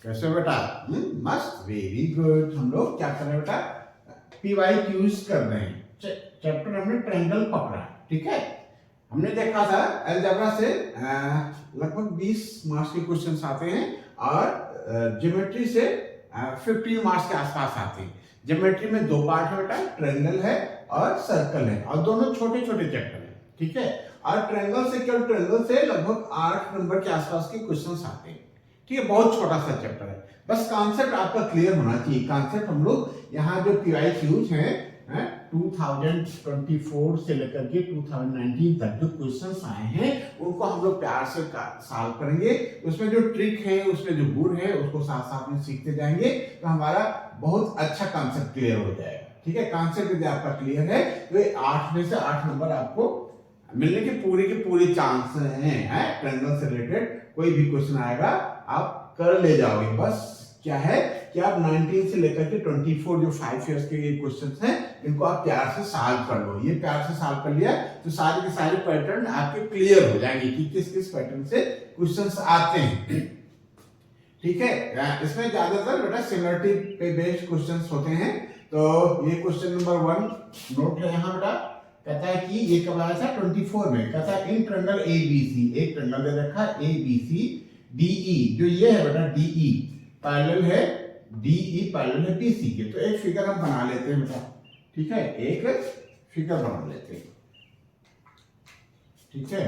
कैसे हो बेटा? मस्त, वेरी गुड। हम लोग क्या कर रहे हैं बेटा? PYQs कर रहे हैं। चैप्टर हमने ट्रायंगल पकड़ा, ठीक है। हमने देखा था अलजेब्रा से लगभग 20 मार्क्स के क्वेश्चंस आते हैं और ज्योमेट्री से 15 मार्क्स के आसपास आते हैं। ज्योमेट्री में दो पार्ट है बेटा, ट्रायंगल है और सर्कल है, और दोनों छोटे छोटे चैप्टर हैं, ठीक है। और ट्रायंगल से लगभग 8 नंबर के आसपास के क्वेश्चंस आते हैं, ठीक है। बहुत छोटा सा चैप्टर है, बस कॉन्सेप्ट आपका क्लियर होना चाहिए। कॉन्सेप्ट हम लोग यहाँ जो PYQs हैं 2024 से लेकर के 2019 तक जो क्वेश्चंस आए हैं उनको हम लोग प्यार से सॉल्व करेंगे। उसमें जो ट्रिक है, उसमें जो गुण है, उसको साथ साथ में सीखते जाएंगे तो हमारा बहुत अच्छा कॉन्सेप्ट क्लियर हो जाएगा, ठीक है। कॉन्सेप्ट यदि आपका क्लियर है तो 8 में से 8 नंबर आपको मिलने के पूरे चांस हैं। ट्रायंगल से रिलेटेड कोई भी क्वेश्चन आएगा आप कर ले जाओगे। बस क्या है कि आप 19 से लेकर के 24 जो 5 इयर्स के ये क्वेश्चंस हैं इनको आप प्यार से सॉल्व कर लो। ये प्यार से सॉल्व कर लिया तो सारे के सारे पैटर्न आपके क्लियर हो जाएंगे कि किस किस पैटर्न से क्वेश्चंस आते हैं, ठीक है। इसमें ज्यादातर बेटा सिमिलरिटी पे बेस्ड क्वेश्चंस होते हैं। तो ये क्वेश्चन नंबर 1 नोट है यहाँ बेटा। कहता है कि ये कब आया था 24 में। कहता है इन ट्रायंगल ABC, एक ट्रायंगल दे रखा है ABC DE, जो ये है बेटा DE पैरेलल है, DE पैरेलल है BC के। तो एक फिगर हम बना लेते हैं बेटा, ठीक है। एक फिगर बना लेते हैं, ठीक है।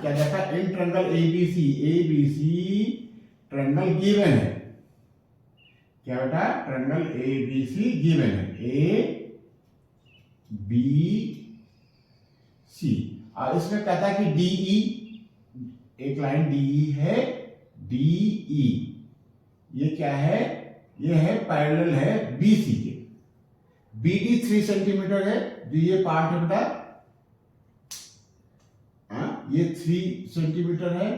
क्या देखा? इन ट्रायंगल ABC ट्रायंगल गिवन है। क्या बेटा? ट्रायंगल ABC गिवन है ABC, और इसमें कहता है कि DE, एक लाइन DE है, DE ये क्या है? ये है पैरेलल है BC के। BD 3 सेंटीमीटर है, जो ये पार्ट है बेटा, ये 3 सेंटीमीटर है,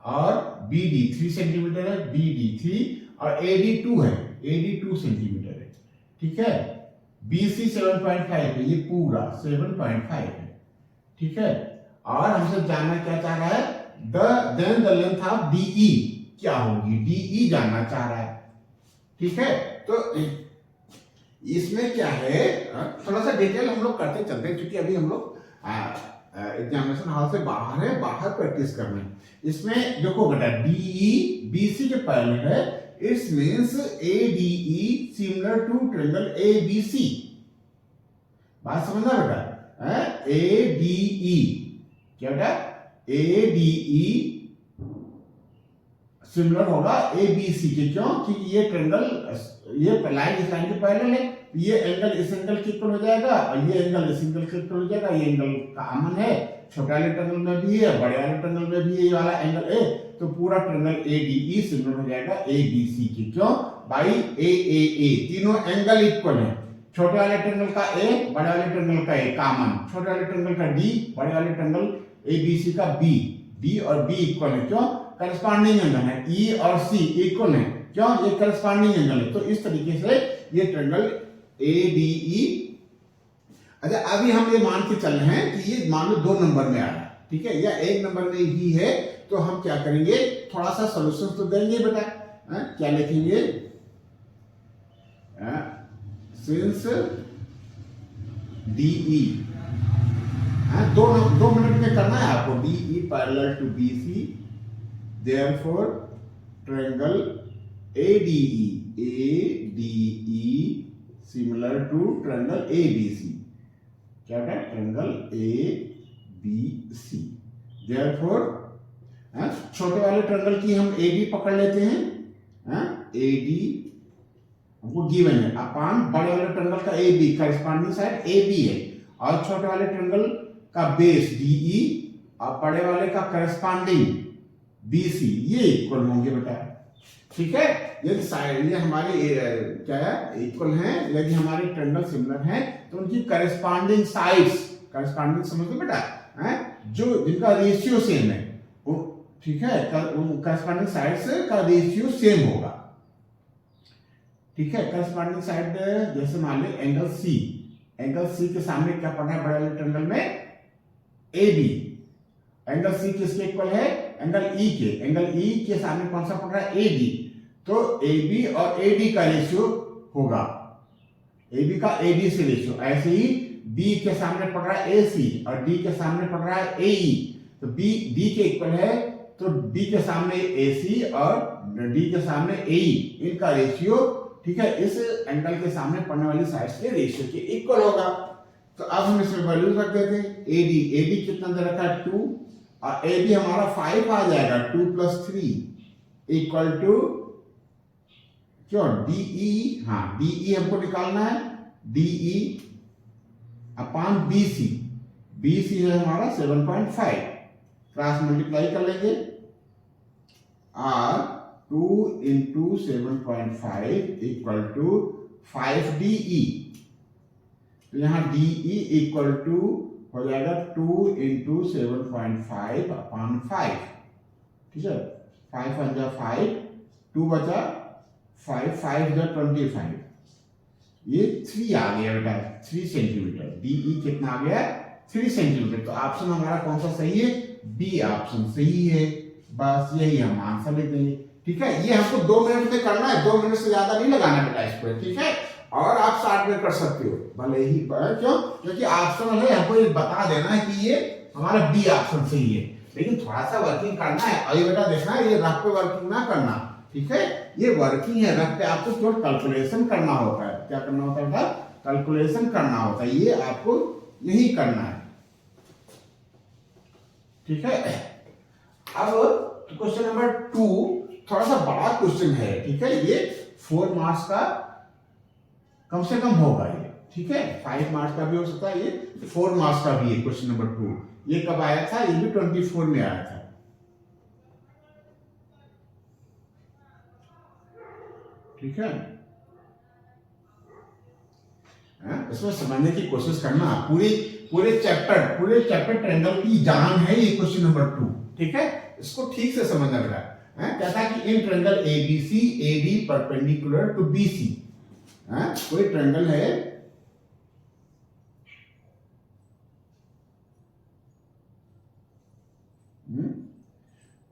और BD 3 सेंटीमीटर है, BD 3, और AD 2 है, AD 2 सेंटीमीटर है, ठीक है। BC 7.5 है, ये पूरा 7.5 है, ठीक है। और हमसे जानना क्या चाह रहा है? Then the length of DE क्या होगी? DE जानना चाह रहा है, ठीक है। तो इसमें क्या है, थोड़ा सा डिटेल हम लोग करते चलते हैं, क्योंकि अभी हम लोग एग्जामिनेशन हॉल से बाहर है, बाहर प्रैक्टिस करना है। इसमें देखो बेटा, DE BC के पैरेलल है, it's means ADE similar to triangle ABC। बात समझना बेटा, ADE क्या बेटा? ADE सिमिलर होगा ABC के। क्यों? कि ये ट्रायंगल, ये लाइन इस लाइन के पैरेलल है, ये एंगल इस एंगल के इक्वल हो जाएगा, और ये एंगल इस एंगल के इक्वल हो जाएगा। ये एंगल कॉमन है, छोटे वाले ट्रायंगल में भी है, बड़े वाले ट्रायंगल में भी है, ये वाला एंगल है। तो पूरा ट्रायंगल ADE सिमिलर हो जाएगा ABC के। क्यों? बाई AAA, तीनों एंगल इक्वल है। छोटे वाले ट्रायंगल का A, बड़े वाले ट्रायंगल का A कॉमन, छोटे वाले ट्रायंगल का D, बड़े वाले ट्रायंगल ABC का B, D और B इक्वल है। क्यों? करस्पॉन्डिंग एंगल है। E और C इक्वल है। क्यों? ये करस्पॉन्डिंग एंगल है। तो इस तरीके से ये ट्रायंगल ADE। अच्छा, अभी हम ये मान के चल रहे हैं कि ये मान लो 2 नंबर में आ रहा है, ठीक है, या 1 नंबर में ही है। तो हम क्या करेंगे, थोड़ा सा सोल्यूशन तो देंगे बेटा। क्या लिखेंगे? सिंस DE, 2 मिनट में करना है आपको। DE parallel to BC, therefore triangle ADE similar to triangle ABC। क्या है? ट्रायंगल ABC, therefore छोटे वाले ट्रायंगल की हम AD पकड़ लेते हैं। AD हमको गिवन है अपॉन बड़े वाले ट्रायंगल का AB, करस्पॉन्डिंग साइड AB है, और छोटे वाले ट्रायंगल का बेस DE और बड़े वाले का करस्पॉन्डिंग BC, ये इक्वल होंगे बेटा, ठीक है। यदि साइड ये हमारे क्या है, इक्वल हैं, यदि हमारे ट्रायंगल सिमिलर हैं तो उनकी करस्पॉन्डिंग साइड्स, करस्पॉन्डिंग समझ लो बेटा, जो जिनका रेशियो सेम है, ठीक है, करस्पॉन्डिंग साइड्स का रेशियो सेम होगा, ठीक है। करस्पॉन्डिंग साइड जैसे मान लो एंगल C के सामने क्या पड़ना है बड़े वाले ट्रायंगल में? AB। एंगल C किसके इक्वल है? एंगल ई के सामने कौन सा पड़ रहा है, एडी, तो AB और AD का रेशियो होगा, AB का AD से रेशियो। ऐसे ही B के सामने पड़ रहा है AC और D के सामने पड़ रहा है AE, तो B के इक्वल है, तो B के सामने AC और D के सामने AE, इनका रेशियो, ठीक है, इस एंगल के सामने पड़ने वाली साइड्स के रेशियो के इक्वल होगा। तो अब हम इसमें वैल्यूज रख देते हैं। AD कितना दे रखा है 2 और AB हमारा 5 आ जाएगा, 2 + 3 इक्वल टू क्यों DE, हाँ DE हमको निकालना है, DE अपॉन BC है हमारा 7.5, क्रॉस मल्टीप्लाई कर लेंगे और 2 × 7.5 इक्वल टू 5DE, तो यहाँ DE इक्वल टू हो जाएगा 2 × 7.5 अपॉन 5, ठीक है, 5 × 5, 2 बचा 5, 5 × 25, ये 3 आ गया बेटा, 3 सेंटीमीटर। DE कितना आ गया, 3 सेंटीमीटर। तो ऑप्शन हमारा कौन सा सही है, बी ऑप्शन सही है। बस यही हम आंसर लिख देंगे, ठीक है। ये हमको 2 मिनट में करना है, 2 मिनट से ज्यादा नहीं लगाना बेटा इसको, ठीक है। और आप 60 में कर सकते हो, भले ही क्यों, क्योंकि ऑप्शन है, हमको ये बता देना है कि ये हमारा बी ऑप्शन सही है, लेकिन थोड़ा सा वर्किंग करना है। और ये बेटा देखना है, ये रफ पे वर्किंग ना करना, ठीक है, ये वर्किंग है, रफ पे आपको केवल कैलकुलेशन करना होता है। क्या करना होता है बेटा, कैलकुलेशन करना होता है, ये आपको यही करना है, ठीक है। अब क्वेश्चन नंबर 2 थोड़ा सा बड़ा क्वेश्चन है, ठीक है, ये 4 मार्क्स का कम से कम होगा ये, ठीक है, 5 मार्क्स का भी हो सकता है, ये 4 मार्क्स का भी है। क्वेश्चन नंबर 2 ये कब आया था, ये भी 24 में आया था, ठीक है। इसमें समझने की कोशिश करना, पूरे चैप्टर ट्रायंगल की जान है ये क्वेश्चन नंबर 2, ठीक है, इसको ठीक से समझना पड़ेगा। कहता है कि in triangle ABC AD perpendicular to BC, कोई ट्रायंगल है,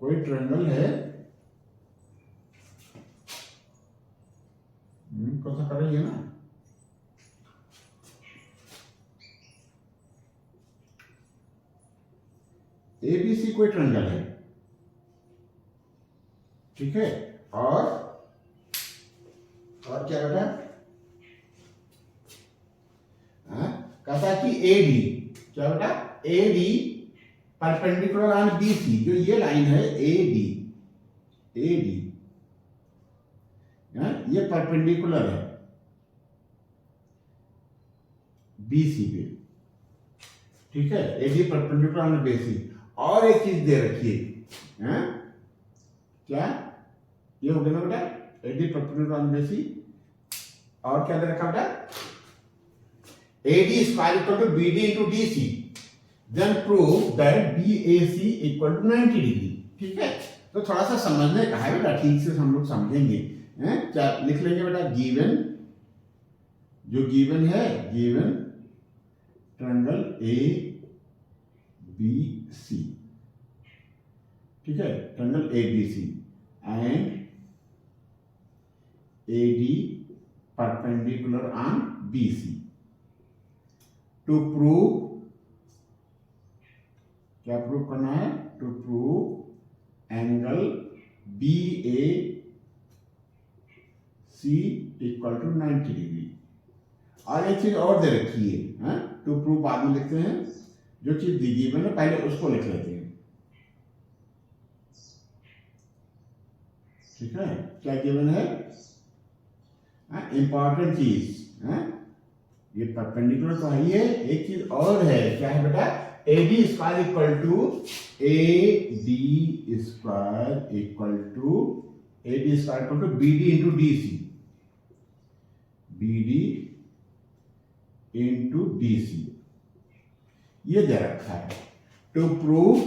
कोई ट्रायंगल है, कौन सा कर रही है ना, ABC कोई ट्रायंगल है, ठीक है, और क्या बेटा, कहता है कि AD, क्या बेटा, AD परपेंडिकुलर ऑन BC, जो ये लाइन है AD ये परपेंडिकुलर है BC पे, ठीक है, AD परपेंडिकुलर ऑन BC। और एक चीज दे रखी है, क्या, ये हो गया ना बेटा, AD परपेंडिकुलर ऑन BC, और क्या दे रखा बेटा, AD square equal to BD into DC, then prove that BAC equal to 90 degree, ठीक है। तो थोड़ा सा समझने का है बेटा, ठीक से हम लोग समझेंगे, क्या लिख लेंगे बेटा, गिवन, जो गिवन है, गिवन ट्रायंगल ABC, ठीक है, triangle ABC and AD perpendicular on BC, to prove, क्या प्रूव करना है, to prove angle BAC equal to 90 degree. और एक चीज और दे रखी है, टू प्रूव बाद में लिखते हैं, जो चीज दी गिवन है पहले उसको लिख लेते हैं, ठीक है। क्या गिवन है, इंपॉर्टेंट चीज, ये परपेंडिकुलर तो है ही है, एक चीज और है, क्या है बेटा, AD square equal to BD into DC, BD into DC, ये दे रखा है। टू प्रूव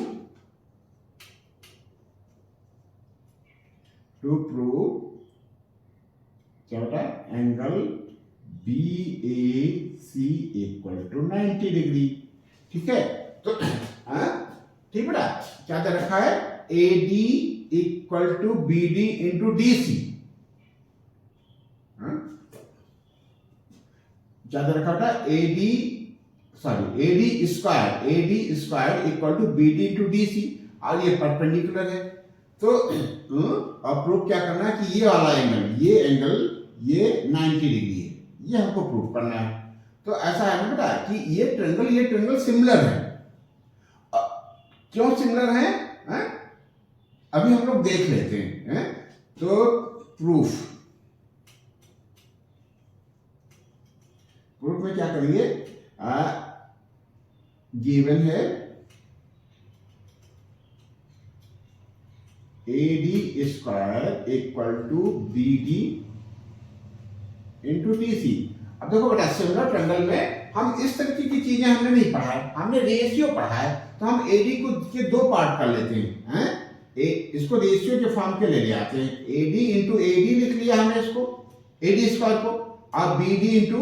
क्या बेटा, angle BAC equal to 90 degree, ठीक है। तो ठीक बेटा, क्या दे रखा है, AD equal to BD into DC। ज्यादा रखा था AD square equal to BD into DC, और ये परपेंडिकुलर है। तो अब प्रूफ क्या करना है कि ये वाला एंगल, ये 90 डिग्री है, ये हमको प्रूफ करना है। तो ऐसा है ना बेटा कि ये ट्रायंगल सिमिलर है। क्यों सिमिलर है? अभी हम लोग देख लेते हैं। तो प्रूफ में क्या करेंगे, गिवन है AD square equal to BD into DC। अब देखो बेटा, सिमिलर ट्रायंगल में हम इस तरीके की चीजें हमने नहीं पढ़ा है, हमने रेशियो पढ़ा है। तो हम AD को के दो पार्ट कर लेते हैं, इसको रेशियो के फॉर्म के ले आते हैं। AD इंटू AD लिख लिया हमने इसको, AD स्क्वायर को, और BD इंटू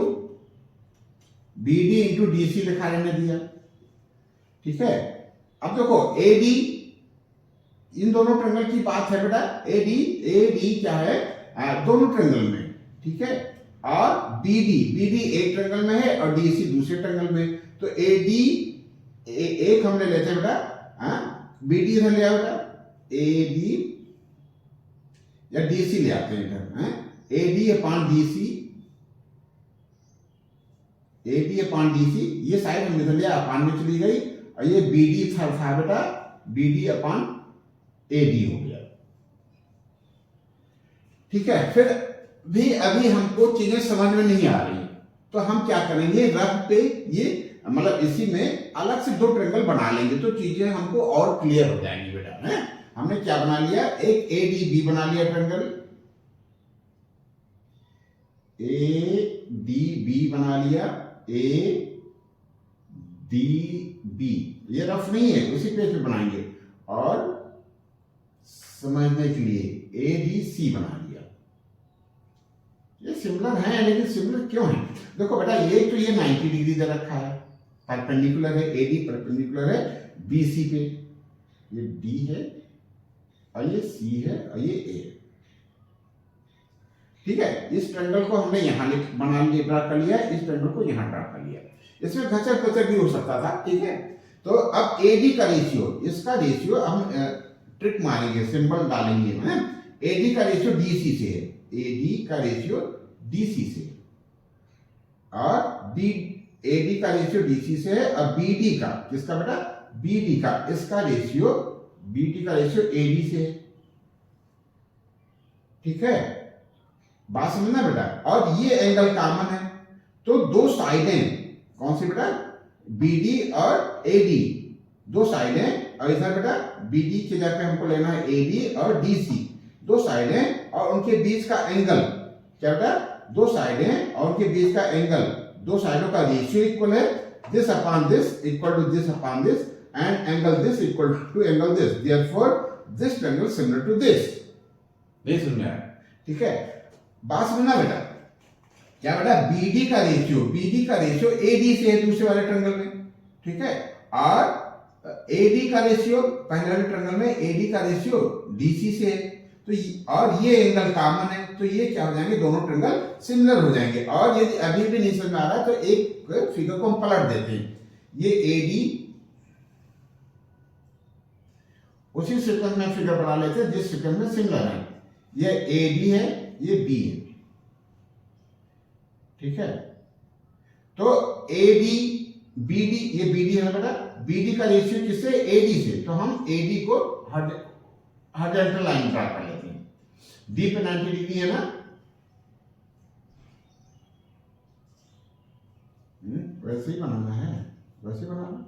DC लिखा रहने दिया। ठीक है, अब देखो AD, इन दोनों ट्रायंगल की बात है बेटा। AD क्या है, दोनों ट्रायंगल में, ठीक है। और BD एक ट्रायंगल में है और DC दूसरे ट्रायंगल में। तो AD एक हम ले लेते हैं बेटा, BD इधर ले आओ बेटा, AD या DC ले आते हैं इधर, AD अपॉन DC, ये साइड हम इधर ले अपॉन में चली गई, और ये BD था बेटा, BD अपॉन AD हो गया। ठीक है, फिर भी अभी हमको चीजें समझ में नहीं आ रही, तो हम क्या करेंगे, रफ पे ये मतलब इसी में अलग से दो ट्रायंगल बना लेंगे, तो चीजें हमको और क्लियर हो जाएंगी बेटा। हमने क्या बना लिया, एक ADB बना लिया ट्रायंगल, ADB बना लिया, ADB, ये रफ नहीं है, उसी पेज पे बनाएंगे। और समझने के लिए ADC बना लिया। ये सिमिलर है, लेकिन सिमिलर क्यों है? देखो बेटा, ये 90 डिग्री दे रखा है, परपेंडिकुलर है, AD परपेंडिकुलर है BC पे, ये D है और ये C है और ये A। ठीक है, इस ट्रायंगल को हमने यहां बना लिया, ड्रा कर लिया, इस ट्रायंगल को यहां ड्रा कर लिया। इसमें घचर पचर भी हो सकता था, ठीक है। तो अब AD का रेशियो, इसका रेशियो हम ट्रिक मारेंगे, सिंबल डालेंगे, AD का रेशियो DC से है, AD का रेशियो DC से, और AD का रेशियो DC से है, और BD का, किसका बेटा, BD का, इसका रेशियो, BD का रेशियो AD से है। ठीक है, बात समझना बेटा। और ये एंगल कॉमन है, तो दो साइडें कौन सी बेटा, BD और AD, दो साइडें, और इधर बेटा BD की जगह पे हमको लेना है AD और DC, दो साइडें और उनके बीच का एंगल, क्या बेटा, दो साइडें और उनके बीच का एंगल, दो साइडों का रेशियो इक्वल है, this upon this equal to this upon this, and angle this equal to angle this, therefore this triangle similar to this. नहीं समझ में आया? ठीक है, बात समझना बेटा। क्या बेटा, BD का रेशियो AD से है दूसरे वाले ट्रायंगल में, ठीक है, और AD का रेशियो पहले वाले ट्रायंगल में AD का रेशियो DC से है। तो और ये एंगल कॉमन है, तो ये क्या हो जाएंगे, दोनों ट्रायंगल सिमिलर हो जाएंगे। और यदि अभी भी नहीं समझ में आ रहा है तो एक फिगर को हम पलट देते हैं, ये AD, उसी सीक्वेंस में फिगर बना लेते हैं जिस सीक्वेंस में सिमिलर है। ये AD है, ये B है, ठीक है। तो AD BD, ये BD है बेटा, BD का रेशियो किससे, AD से, तो हम AD को हॉरिजॉन्टल लाइन ड्रा कर लेते हैं। D पे 90 डिग्री है ना, वैसे ही बनाना है, वैसे बनाना,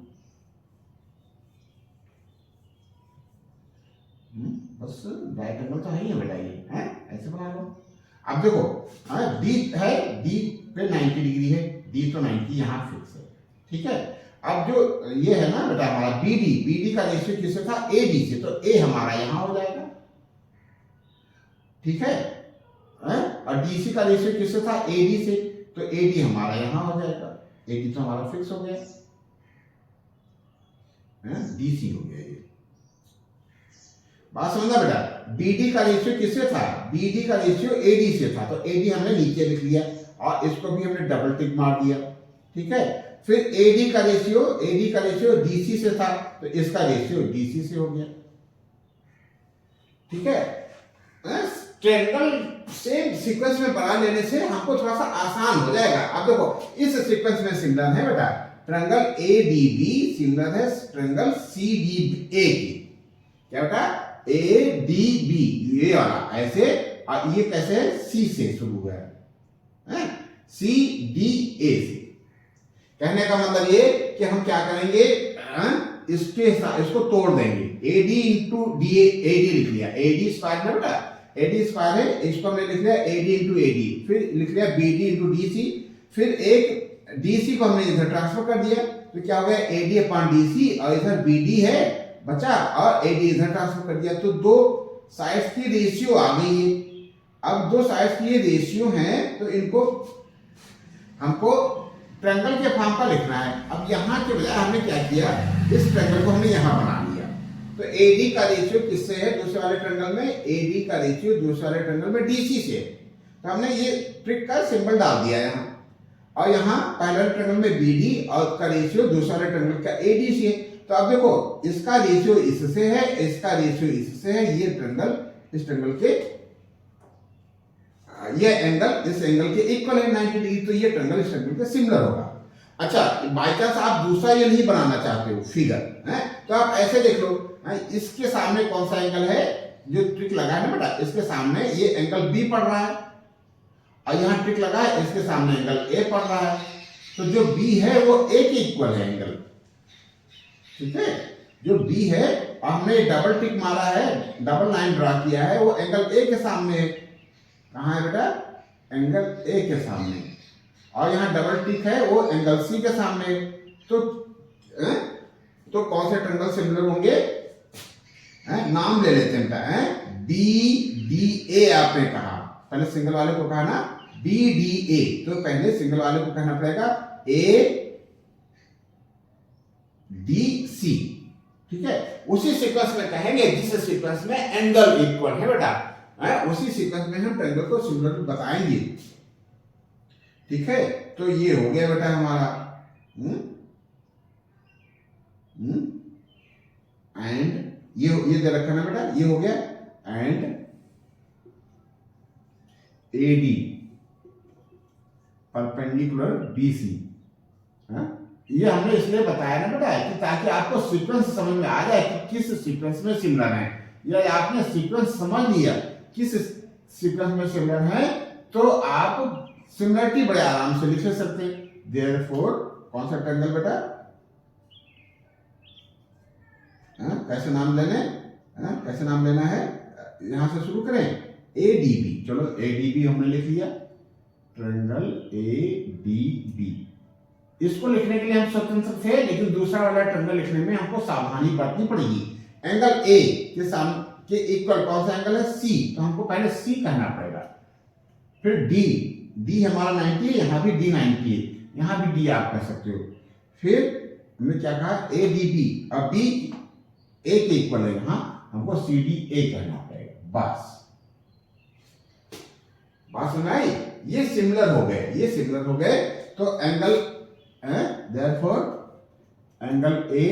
बस राइट एंगल तो है ही है बेटा, ये है, ऐसे बना लो। अब देखो, D है, D पे 90 डिग्री है, D तो 90 यहां फिक्स है, ठीक है। अब जो ये है ना बेटा हमारा BD का रेशियो किससे था, AD से, तो A हमारा यहां हो जाएगा, ठीक है। और DC का रेशियो किससे था, AD से, तो AD हमारा यहां हो जाएगा, AD तो हमारा फिक्स हो गया, DC हो गया ये। बात समझना बेटा, BD का रेशियो किससे था, BD का रेशियो AD से था, तो AD हमने नीचे लिख लिया और इसको भी हमने डबल टिक मार दिया, ठीक है। फिर AD का रेशियो DC से था, तो इसका रेशियो DC से हो गया, ठीक है। ट्रायंगल सेम सीक्वेंस में बना लेने से हमको थोड़ा सा आसान हो जाएगा। अब देखो इस सीक्वेंस में सिमिलर है बेटा, ट्रायंगल ADB सिमिलर है ट्रायंगल CDA की, क्या बेटा, ADB ये वाला ऐसे, और ये कैसे है, C से शुरू हुआ है, CDA से। कहने का मतलब ये कि हम क्या करेंगे, इसको तोड़ देंगे, AD इंटू AD लिख लिया, AD स्क्वायर में बेटा, AD स्क्वायर है, इसको हमने लिख लिया AD इंटू AD, फिर लिख लिया BD इंटू DC, फिर एक DC को हमने इधर ट्रांसफर कर दिया, तो क्या हो गया AD अपॉन DC, और इधर BD है बचा, और AD इधर ट्रांसफर कर दिया, तो दो साइड्स की रेशियो आ गई है। अब दो साइड्स की ये रेशियो हैं, तो इनको हमको ट्रायंगल के फॉर्म का लिखना है। अब यहाँ के बजाय हमने क्या किया, इस ट्रायंगल को हमने यहाँ बना लिया, तो AD का रेशियो किससे है, दूसरे वाले ट्रायंगल में AD का रेशियो दूसरे वाले ट्रायंगल में DC से, तो हमने ये ट्रिक का सिंबल डाल दिया यहाँ, और यहाँ पहले वाले ट्रायंगल में BD और का रेशियो दूसरे वाले ट्रायंगल का AD से। तो अब देखो इसका रेशियो इससे है, इसका रेशियो इससे है, ये ट्रायंगल इस ट्रायंगल के, ये एंगल इस एंगल के इक्वल है 90 डिग्री, तो ये ट्रायंगल इस ट्रायंगल के सिमिलर होगा। अच्छा, बाय चांस आप दूसरा ये नहीं बनाना चाहते हो फिगर है, तो आप ऐसे देख लो, इसके सामने कौन सा एंगल है, जो ट्रिक लगा है ना बेटा, इसके सामने ये एंगल B पड़ रहा है, और यहाँ ट्रिक लगा है, इसके सामने एंगल A पड़ रहा है, तो जो B है वो A के इक्वल है एंगल, ठीक है। जो B है और हमने डबल टिक मारा है, डबल लाइन ड्रा किया है, वो एंगल A के सामने है। कहाँ है बेटा, एंगल A के सामने, और यहाँ डबल टिक है, वो एंगल C के सामने। तो कौन से ट्रायंगल सिमिलर होंगे, नाम ले लेते हैं, BDA आपने कहा, पहले सिंगल वाले को कहा ना BDA, तो पहले सिंगल वाले को कहना पड़ेगा ADC, ठीक है। उसी सीक्वेंस में कहेंगे जिस सीक्वेंस में एंगल इक्वल है बेटा, उसी सीक्वेंस में हम ट्रायंगल को सिमिलर बताएंगे, ठीक है। तो ये हो गया बेटा हमारा, एंड ये दे रखा ना बेटा, ये हो गया एंड AD परपेंडिकुलर BC, ये हमने इसलिए बताया ना बेटा कि ताकि आपको सीक्वेंस समझ में आ जाए कि किस सीक्वेंस में सिमिलर है, या आपने सीक्वेंस समझ लिया किस सीक्वेंस में सिमिलर है, तो आप सिमिलरिटी बड़े आराम से लिख सकते हैं। देयरफॉर कौन सा ट्रायंगल बेटा, कैसे नाम लेने, कैसे नाम लेना है, यहां से शुरू करें, ADB, चलो ADB हमने लिख लिया, ट्रायंगल ADB। इसको लिखने के लिए हम स्वतंत्र थे, लेकिन दूसरा वाला ट्रायंगल लिखने में हमको सावधानी बरतनी पड़ेगी। एंगल A के सामने के इक्वल कौन सा एंगल है, C, तो हमको पहले C कहना पड़ेगा, फिर D हमारा 90 है, यहाँ भी D 90 है, यहाँ भी D आप कह सकते हो। फिर हमने क्या कहा, ADB, और B A के इक्वल है, यहाँ हमको CDA कहना पड़ेगा, बस बात समझ आई। ये सिमिलर हो गए, ये सिमिलर हो गए, तो angle therefore angle A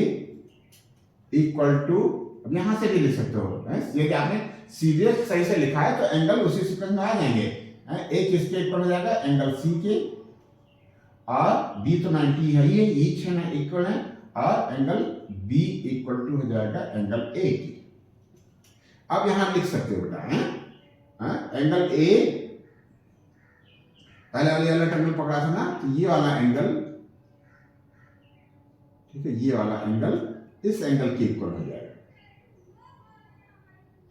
equal to, अब यहां से भी लिख सकते हो, ये कि आपने सीधे सही से लिखा है, तो एंगल उसी सीक्वेंस में आ जाएंगे। A किसके इक्वल हो जाएगा, एंगल C के, और B तो 90 है ही, ईच है ना, इक्वल है, और एंगल B इक्वल टू हो जाएगा एंगल A की। अब यहां लिख सकते हो बेटा, एंगल A पहले वाला ट्रायंगल पकड़ा था ना, तो ये वाला एंगल, ठीक है, ये वाला एंगल इस एंगल के इक्वल हो जाएगा,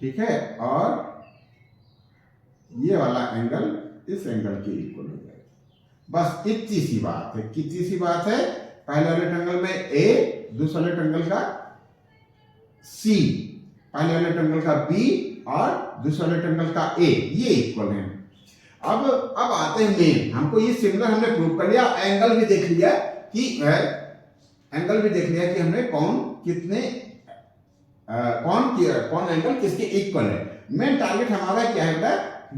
ठीक है, और ये वाला एंगल इस एंगल के इक्वल हो जाएगा। बस इतनी सी बात है, कितनी सी बात है, पहले वाले ट्रायंगल में A, दूसरे वाले ट्रायंगल का C, पहले वाले ट्रायंगल का B और दूसरे वाले ट्रायंगल का A, ये इक्वल है। अब आते हैं मेन, हमको ये सिमिलर हमने प्रूव कर लिया, एंगल भी देख लिया कि हमने कौन कितने कौन एंगल किसके इक्वल है। मेन टारगेट हमारा क्या है बेटा,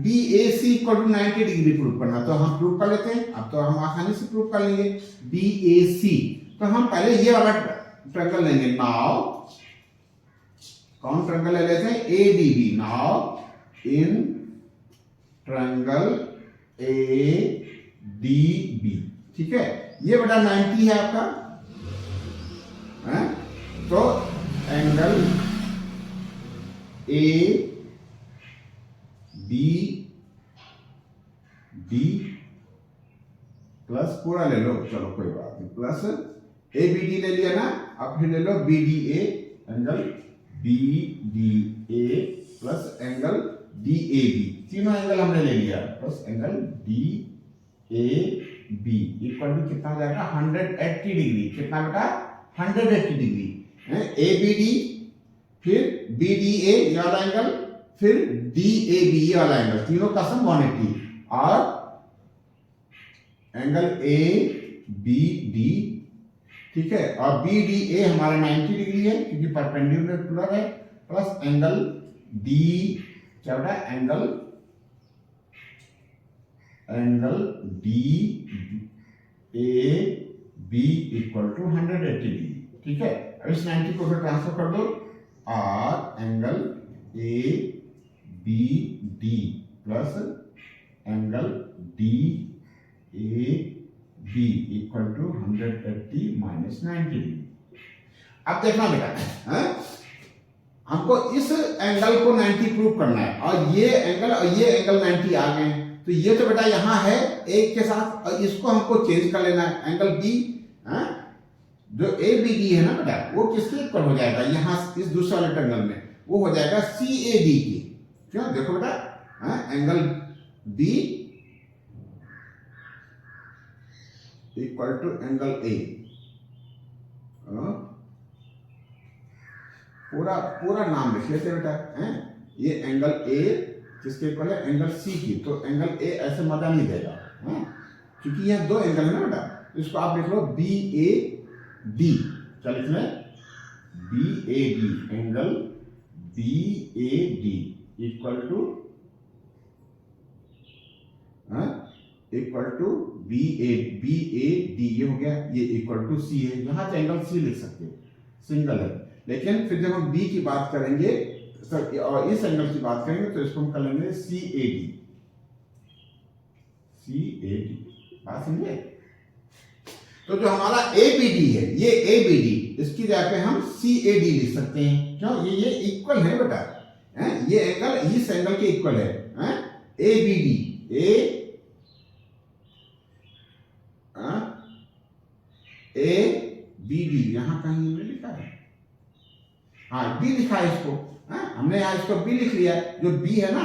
BAC equal to 90 degree prove करना। तो हम प्रूव कर लेते हैं, अब तो हम आसानी से प्रूव कर लेंगे। BAC, तो हम पहले ये वाला ट्रायंगल लेंगे। नाउ कौन ट्रायंगल ले लेते हैं, ADB। Now in triangle ADB, ठीक है, ये बेटा 90 है आपका, है? तो एंगल ABD प्लस पूरा ले लो, चलो कोई बात नहीं, प्लस ABD ले लिया ना, अब फिर ले लो BDA, angle BDA plus angle DAB, तीनों एंगल हमने ले लिया, plus angle DAB equal to कितना हो जाएगा, 180 डिग्री। कितना बेटा, 180 डिग्री। ABD, फिर BDA ये वाला एंगल, फिर DAB ये वाला एंगल, तीनों का सम 180, और एंगल ABD, ठीक है, और BDA हमारा 90 डिग्री है क्योंकि परपेंडिकुलर है, प्लस एंगल D, क्या बेटा, angle DAB equal to 180 degree, ठीक है। अब इस 90 को ट्रांसफर कर दो, और angle ABD plus angle DAB equal to 180 minus 90 degree. अब देखना बेटा, हमको इस एंगल को 90 प्रूव करना है, और ये एंगल 90 आ गए, तो ये तो बेटा यहाँ है एक के साथ, और इसको हमको चेंज कर लेना है। एंगल B, जो ABD है ना बेटा, वो किसके इक्वल हो जाएगा, यहाँ इस दूसरे वाले ट्रायंगल में वो हो जाएगा CAD की। क्यों, देखो बेटा, angle B equal to angle A, पूरा नाम लिख लेते बेटा, ये एंगल A किसके इक्वल है, एंगल C की। तो एंगल A ऐसे मजा नहीं देगा, क्योंकि यह दो एंगल है ना बेटा, इसको आप लिख लो BAD। क्या लिख लें, BAD, angle BAD equal to BAD, ये हो गया, ये इक्वल टू C है, यहां से एंगल C लिख सकते हो, सिंगल है। लेकिन फिर जब हम B की बात करेंगे और इस एंगल की बात करेंगे, तो इसको हम कर लेंगे CAD, बात समझे। तो जो हमारा ABD है, ये ABD, इसकी जगह पे हम CAD लिख सकते हैं। क्यों, ये इक्वल है बेटा, ये एंगल इस एंगल के इक्वल है, ABD, ABD यहां कहीं हमने लिखा है, हाँ B लिखा है इसको, हमने यहाँ इसको B लिख लिया, जो B है ना,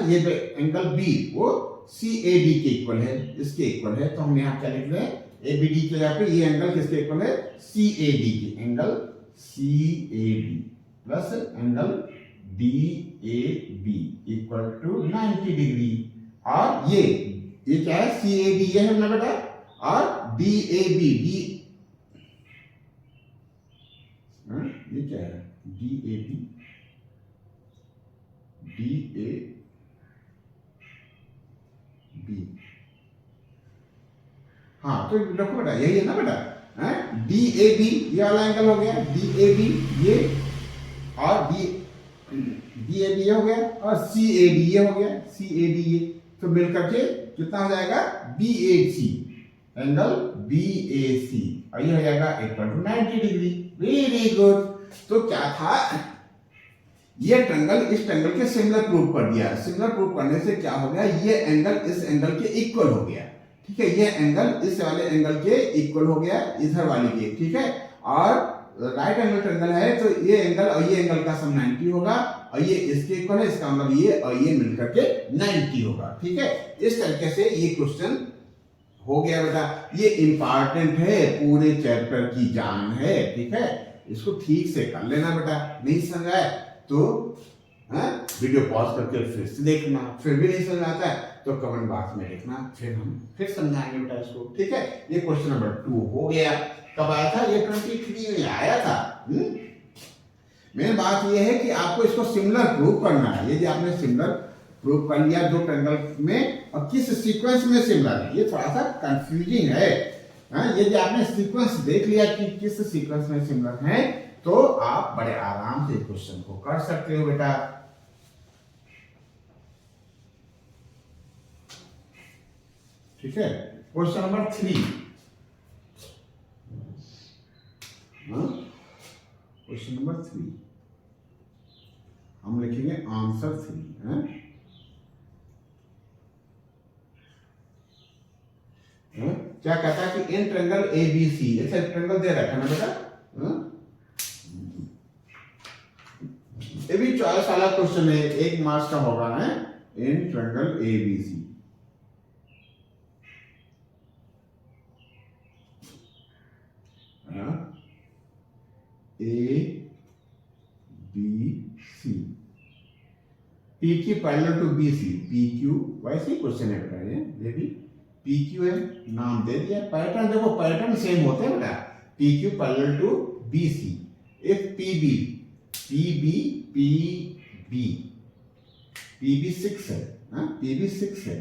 ये एंगल B वो CAD के इक्वल है, इसके इक्वल है। तो हम यहाँ क्या लिख रहे हैं, ABD के जगह पे ये एंगल किसके इक्वल है, CAD के, angle CAD plus angle DAB equal to 90 degree. और ये क्या है, CAD ये है ना बेटा, और DAB, ये क्या है, DAB, हाँ, तो देखो बेटा यही है ना बेटा, DAB ये वाला एंगल हो गया, DAB ये, और DAB ये हो गया, और CAD ये हो गया, CAD ये, तो मिलकर के कितना हो जाएगा, BAC, एंगल BAC, और ये हो जाएगा equal to 90 degree. Very good. तो क्या था, ये ट्रायंगल इस ट्रायंगल के सिमिलर प्रूव कर दिया। सिमिलर प्रूव करने से क्या हो गया, ये एंगल इस एंगल के इक्वल हो गया, ठीक है, ये एंगल इस वाले एंगल के इक्वल हो गया, इधर वाले के, ठीक है। और राइट एंगल ट्रायंगल है, तो ये एंगल और ये एंगल का सम 90 होगा, और ये इसके इक्वल है, इसका मतलब ये और ये मिलकर के 90 होगा, ठीक है। इस तरीके से ये क्वेश्चन हो गया बेटा। ये इंपॉर्टेंट है, पूरे चैप्टर की जान है, ठीक है, इसको ठीक से कर लेना बेटा। नहीं समझ आए तो वीडियो पॉज करके फिर से देखना, फिर भी नहीं समझ आता है तो कमेंट बॉक्स में लिखना, फिर हम फिर समझाएंगे बेटा इसको, ठीक है। ये क्वेश्चन नंबर 2 हो गया। कब आया था, ये 23 में आया था। मेन बात यह है कि आपको इसको सिमिलर प्रूव करना है। यदि आपने सिमिलर प्रूव कर लिया दो ट्रायंगल में और किस सीक्वेंस में सिमिलर है, ये थोड़ा सा कंफ्यूजिंग है। यदि आपने सीक्वेंस देख लिया कि किस सीक्वेंस में सिमिलर है तो आप बड़े आराम से क्वेश्चन को कर सकते हो बेटा। ठीक है, क्वेश्चन नंबर 3, क्वेश्चन नंबर 3 हम लिखेंगे आंसर 3 क्या कहता है कि इन ट्रायंगल एबीसी, अच्छा ट्रायंगल दे रखा है ना बेटा, ये भी चॉइस वाला क्वेश्चन है, 1 मार्क्स का होगा है। In triangle ABC, A B C, P Q parallel to B C, P Q वैसे ही क्वेश्चन है बेटा, ये भी पी क्यू है, नाम दे दिया। पैटर्न देखो, पैटर्न सेम होते हैं बेटा, P Q parallel to B C. If P B, P B P B, P B 6 है, पी बी 6 है,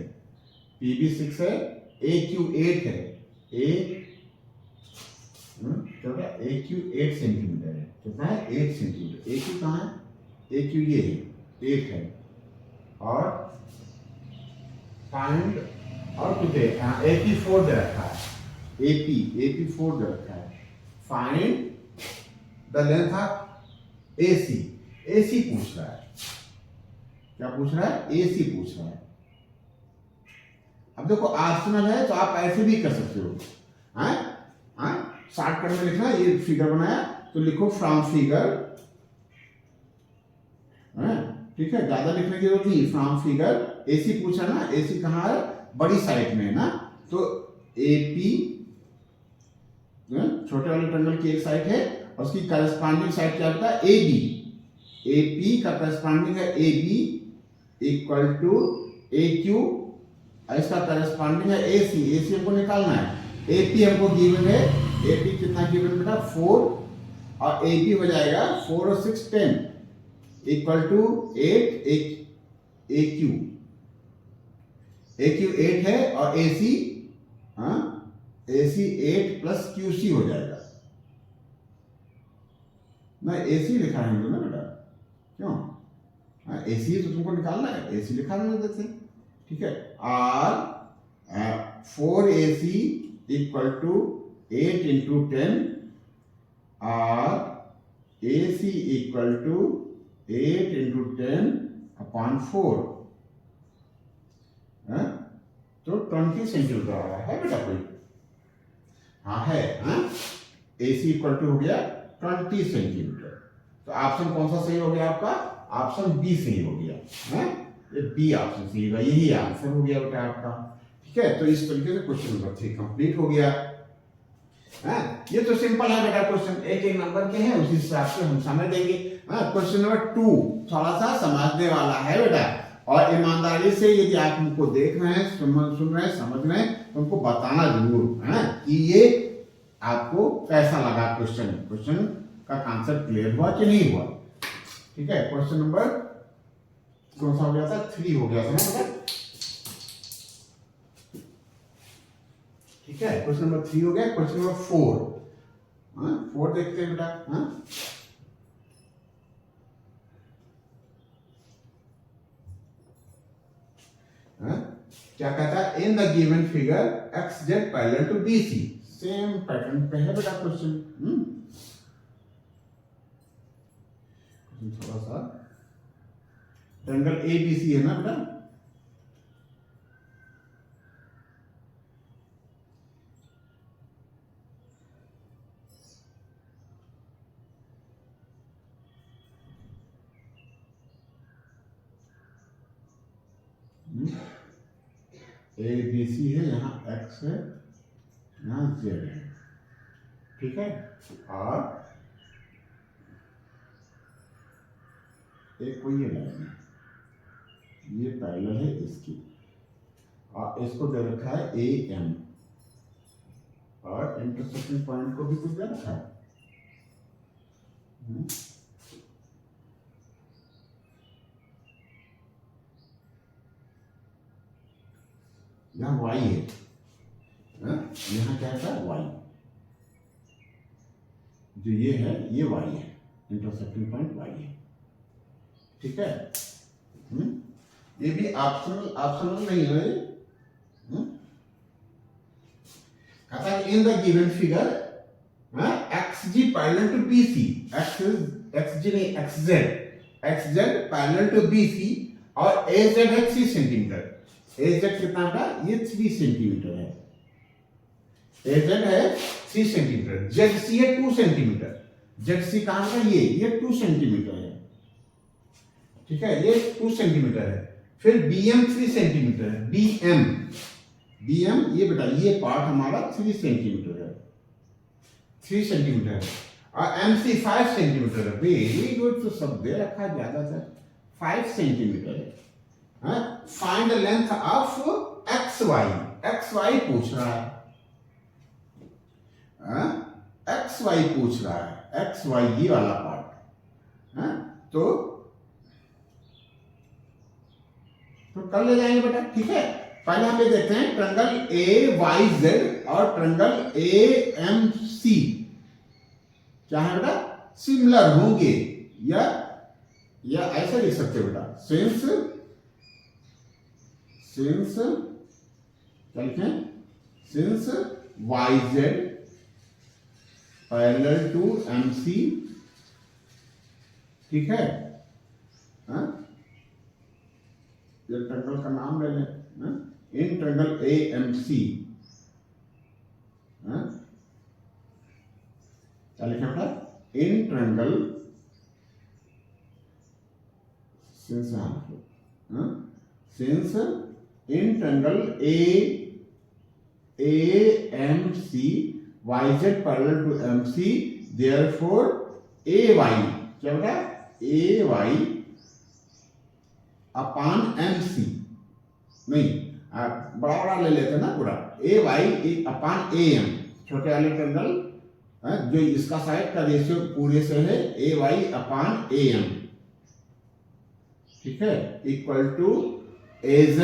पी बी 6 है, ए क्यू 8 है, ए क्यू 8 सेंटीमीटर है, कितना है 8 सेंटीमीटर। ए क्यू कहाँ है, ए क्यू ये है 8 है, और फाइंड और कुछ एपी 4 दे रखा है, एपी 4 दे रखा है। Find the length of AC, AC पूछ रहा है, क्या पूछ रहा है, एसी पूछ रहा है। अब देखो ऑप्शनल है तो आप ऐसे भी कर सकते हो, शॉर्टकट में लिखना, ये फिगर बनाया तो लिखो फ्रॉम फिगर, ठीक है, ज्यादा लिखने की जरूरत नहीं, फ्रॉम फिगर एसी पूछा ना, एसी कहाँ है, बड़ी साइड में है ना, तो एपी छोटे वाले ट्रायंगल की एक साइड है और उसकी करस्पॉन्डिंग साइड क्या होता है, एबी, एपी का करस्पॉन्डिंग है AB equal to A Q, इसका करस्पॉन्डिंग है एसी, एसी हमको निकालना है। एपी हमको गिवन है, एपी कितना गिवन बेटा 4, और एबी हो जाएगा 4 और 6 10 equal to 8, A Q, A Q 8 है और एसी, एसी 8 प्लस क्यूसी हो जाएगा ना, एसी लिखा है हमको ना बेटा, क्यों, एसी तो तुमको निकालना है, एसी लिखा है देते, ठीक है। और 4 एसी इक्वल टू 8 इंटू 10, और AC equal to 8 into 10 upon 4, तो 20 सेंटीमीटर आ रहा है बेटा कोई, हाँ है, एसी इक्वल टू हो गया 20 सेंटीमीटर। तो ऑप्शन कौन सा सही हो गया आपका, ऑप्शन बी सही हो गया, ये बी ऑप्शन सही होगा, यही आंसर हो गया बेटा आपका। ठीक है, तो इस तरीके से क्वेश्चन नंबर 3 कंप्लीट हो गया। ये तो सिंपल है बेटा, क्वेश्चन एक एक नंबर के हैं, उसी हिसाब से हम समझ देंगे। क्वेश्चन नंबर 2 थोड़ा सा समझने वाला है बेटा, और ईमानदारी से यदि आप हमको देख रहे हैं, सुन रहे हैं, समझ रहे हैं, तो हमको बताना जरूर है कि ये आपको कैसा लगा क्वेश्चन, क्वेश्चन का कॉन्सेप्ट क्लियर हुआ कि नहीं हुआ। ठीक है, क्वेश्चन नंबर कौन सा हो गया था, 3 हो गया था ना बेटा। ठीक है, क्वेश्चन नंबर 3 हो गया। क्वेश्चन नंबर 4, 4 देखते हैं बेटा। क्या कहता है, in the given figure X Z parallel to B C, same pattern पे है बेटा क्वेश्चन। थोड़ा सा ट्रायंगल ए बी सी है ना बेटा, ए बी सी है, यहाँ एक्स है, यहाँ जेड है। ठीक है, और एक कोई ये लाइन है, ये पैरेलल है इसकी, और इसको दे रखा है ए एम, और इंटरसेक्शन पॉइंट को भी कुछ दे रखा है। यहाँ y है, यहाँ क्या था y, जो ये है ये y है, इंटरसेक्टिंग पॉइंट y है। ठीक है, ये भी ऑप्शनल नहीं है। कहता है in the given figure xg parallel to bc, xg नहीं xz पैरेलल टू bc और az है 3 सेंटीमीटर। az कितना था, ये 3 सेंटीमीटर है, az है 3 सेंटीमीटर, zc है 2 सेंटीमीटर। zc कहां का, ये 2 सेंटीमीटर है। ठीक है, ये 2 सेंटीमीटर है। फिर bm 3 सेंटीमीटर है, bm ये बेटा ये पार्ट हमारा 3 सेंटीमीटर है, 3 सेंटीमीटर है। और mc 5 सेंटीमीटर है। वेरी गुड, तो सब दे रखा है ज्यादातर 5 सेंटीमीटर है। Find the length of xy पूछ रहा है, xy पूछ रहा है, xy ये वाला पार्ट। तो कर ले जाएंगे बेटा। ठीक है, पहले हम ये देखते हैं ट्रायंगल AYZ और ट्रायंगल AMC क्या है बेटा, सिमिलर होंगे, या ऐसा लिख सकते हो बेटा, सिंस क्या लिखें, since YZ parallel to MC। ठीक है, ये ट्रायंगल का नाम ले लें, इन ट्रायंगल AMC क्या लिखा बेटा, in triangle since in triangle AMC YZ parallel to MC, therefore AY क्या बेटा, AY अपॉन MC, नहीं बड़ा बड़ा ले लेते ना पूरा, AY अपॉन AM, छोटे वाले ट्रायंगल जो इसका साइड का रेशियो पूरे से है AY अपॉन AM। ठीक है, equal to AZ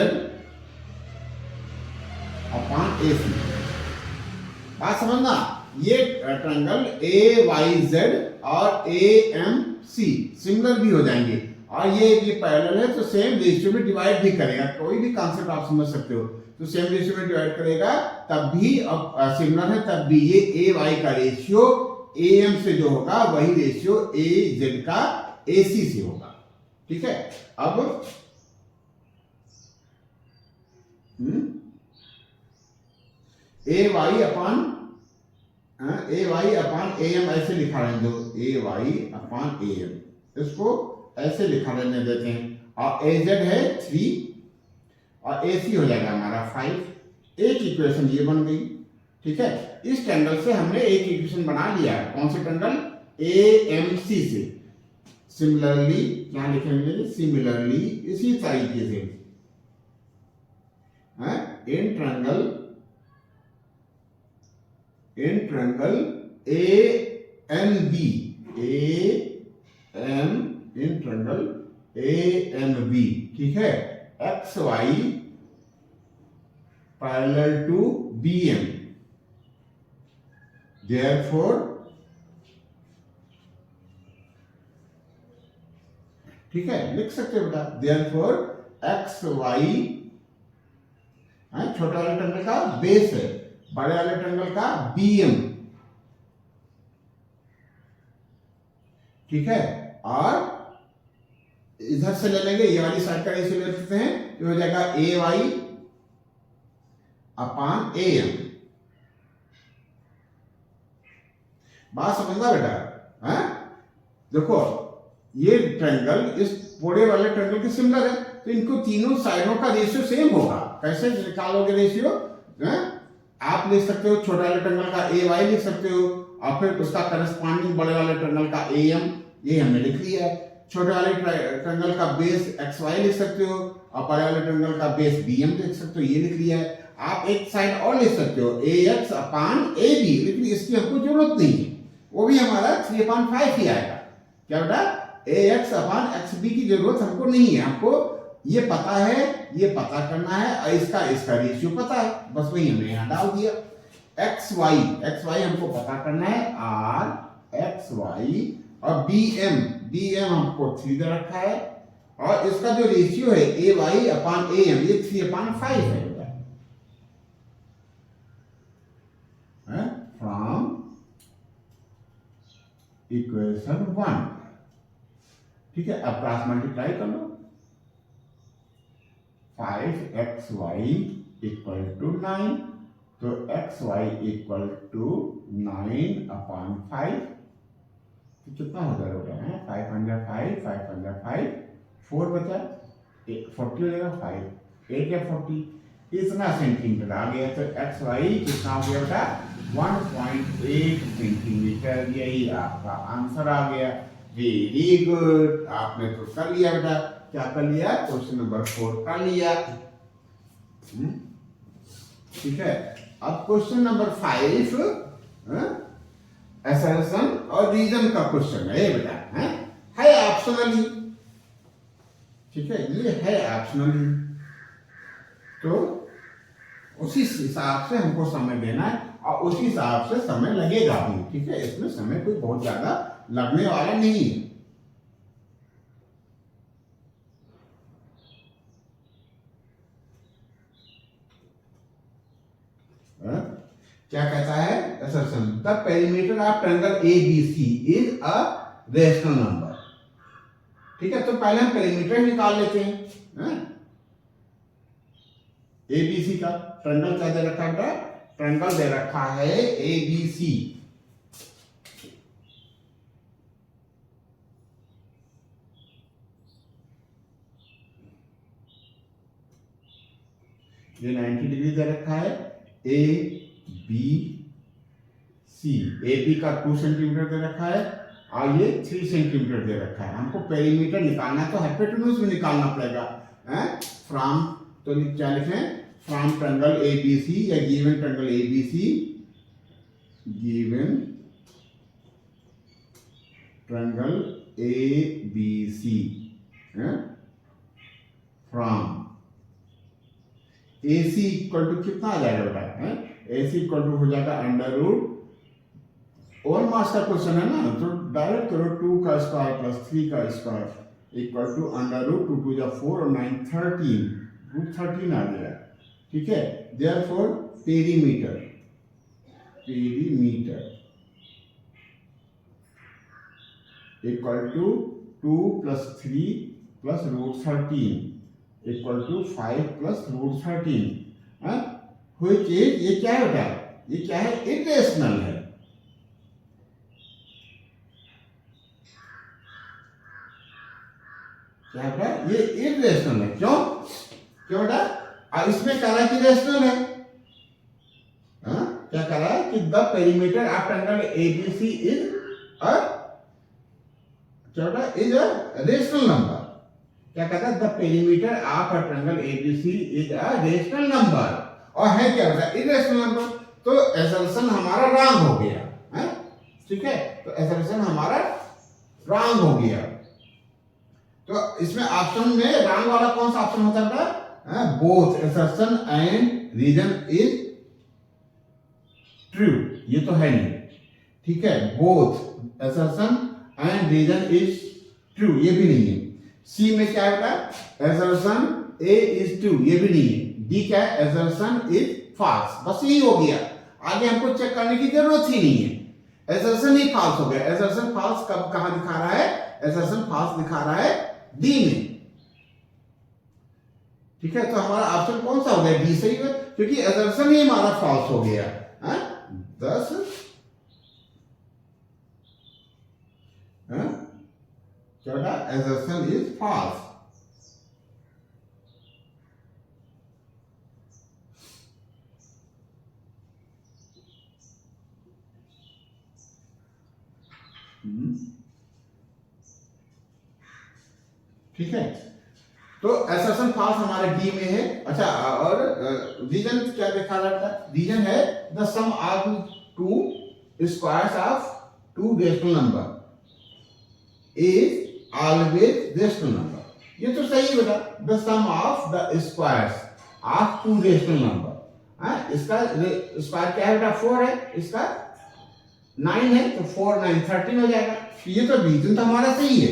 upon AC। बात समझना, ये ट्रायंगल AYZ और AMC सिमिलर भी हो जाएंगे, और ये पैरेलल है तो सेम रेशियो में डिवाइड भी करेगा। कोई भी कॉन्सेप्ट आप समझ सकते हो, तो सेम रेशियो में डिवाइड करेगा, तब भी अब सिमिलर है, तब भी ये AY का रेशियो AM से जो होगा वही रेशियो AZ का AC से होगा। ठीक है, अब AY अपॉन AM ऐसे लिखा रहने दो, AY अपॉन AM, इसको ऐसे लिखा रहने देते हैं, और AZ है 3 और AC हो जाएगा हमारा 5। एक इक्वेशन ये बन गई। ठीक है, इस ट्रायंगल से हमने एक इक्वेशन बना लिया है, कौन से ट्रायंगल, AMC से। सिमिलरली क्या लिखेंगे, सिमिलरली इसी तरीके से in triangle AMB, in triangle AMB। ठीक है, XY parallel to BM, therefore ठीक है, लिख सकते हो बेटा, therefore XY छोटे वाले ट्रायंगल का बेस है, बड़े वाले ट्रायंगल का BM। ठीक है, और इधर से ले लेंगे, ये वाली साइड का रेशियो ले सकते हैं, तो हो जाएगा AY अपॉन AM। बात समझना बेटा, देखो ये ट्रायंगल इस पूरे वाले ट्रायंगल के सिमिलर है, तो इनको तीनों साइडों का रेशियो सेम होगा। कैसे निकालोगे रेशियो, आप लिख सकते हो छोटे वाले ट्रायंगल का AY लिख सकते हो, और फिर उसका करस्पॉन्डिंग बड़े वाले ट्रायंगल का AM, ये हमने लिख लिया है। छोटे वाले ट्रायंगल का बेस XY लिख सकते हो, और बड़े वाले ट्रायंगल का बेस BM लिख सकते हो, ये लिख लिया है। आप एक साइड और लिख सकते हो AX अपॉन AB, लेकिन इसकी हमको जरूरत नहीं है, वो भी हमारा 3/5 ही आएगा। क्या बेटा, AX अपॉन XB की जरूरत हमको नहीं है, हमको ये पता है, ये पता करना है, और इसका रेशियो पता है, बस वही हमने यहाँ डाल दिया। एक्स वाई हमको पता करना है, आर एक्स वाई, और बी एम हमको 3 दे रखा है, और इसका जो रेशियो है ए वाई अपान ए एम, ये 3/5 है फ्रॉम इक्वेशन 1। ठीक है, अब क्रॉस मल्टीप्लाई कर लो, 5xy इक्वल टू 9, तो xy इक्वल टू 9/5, तो कितना हो जाएगा है 505 4 बचा, 40 हो जाएगा, 5 8 या 40, इतना सेंटीमीटर आ गया। तो xy कितना हो गया बेटा 1.8 सेंटीमीटर, यही आपका आंसर आ गया। वेरी गुड, आपने तो कर लिया बेटा। क्या कर लिया? क्वेश्चन नंबर 4 कर लिया। ठीक है, अब क्वेश्चन नंबर 5 असर्शन और रीजन का क्वेश्चन है बेटा, है ऑप्शनली। ठीक है, ये है ऑप्शनली, तो उसी हिसाब से हमको समय देना है और उसी हिसाब से समय लगेगा भी। ठीक है, इसमें समय कोई बहुत ज्यादा लगने वाला नहीं है। क्या कहता है assertion? The perimeter of triangle ABC is a rational number. ठीक है, तो पहले हम पेरीमीटर निकाल लेते हैं। एबीसी का ट्रायंगल क्या दे रखा है? ट्रायंगल दे रखा है एबीसी। ये 90 डिग्री दे रखा है। ए बी सी, ए बी का 2 सेंटीमीटर दे रखा है और ये 3 सेंटीमीटर दे रखा है। हमको पेरीमीटर निकालना है, तो हाइपोटेन्यूज भी निकालना पड़ेगा। फ्रॉम, तो क्या लिखें? फ्रॉम ट्रायंगल एबीसी या given triangle ABC, given triangle ABC from AC equal to कितना आ जाएगा बेटा? AC इक्वल टू हो जाएगा अंडर रूट, और मास का क्वेश्चन है ना, तो डायरेक्ट करो 2 का स्क्वायर प्लस 3 का square equal to under root 2 to 4 और 9 13, रूट 13 आ गया। ठीक है, therefore perimeter equal to 2 plus 3 plus root 13 equal to 5 plus root 13, which is, ये क्या है बेटा? ये क्या है? इरेशनल है। क्या बेटा? ये इरेशनल है। क्यों बेटा? इसमें कह रहा है कि रेशनल है। क्या कह रहा है कि the perimeter of triangle ABC is a, क्या बेटा? Is a rational number. क्या कहता है? The perimeter of a triangle ABC is a rational number, और है क्या बेटा? Irrational number. तो असर्शन हमारा रॉन्ग हो गया। ठीक है, तो असर्शन हमारा रॉन्ग हो गया। तो इसमें ऑप्शन में रॉन्ग वाला कौन सा ऑप्शन होता है बेटा? Both assertion and reason is true, ये तो है नहीं। ठीक है, both assertion and reason is true, ये भी नहीं है। सी में क्या है? असर्शन ए इज ट्रू, ये भी नहीं है। डी क्या है? Assertion is false. बस यही हो गया, आगे हमको चेक करने की जरूरत ही नहीं है। असर्शन ही फॉल्स हो गया। असर्शन फॉल्स कब कहां दिखा रहा है? असर्शन फॉल्स दिखा रहा है डी में। ठीक है, तो हमारा ऑप्शन कौन सा हो गया? डी सही है, क्योंकि असर्शन ही हमारा फॉल्स हो गया। 10 क्या बेटा? assertion is false। ठीक है, तो assertion false हमारे डी में है। अच्छा, और रीजन क्या दिखा रहा है? रीजन है the sum of 2 squares of 2 rational number is always rational number. ये तो सही है बेटा, the sum of the squares of two rational number. इसका स्क्वायर क्या है बेटा, 4 है, इसका 9 है, तो 4 9 13 हो जाएगा। ये तो रीजन तो हमारा सही है।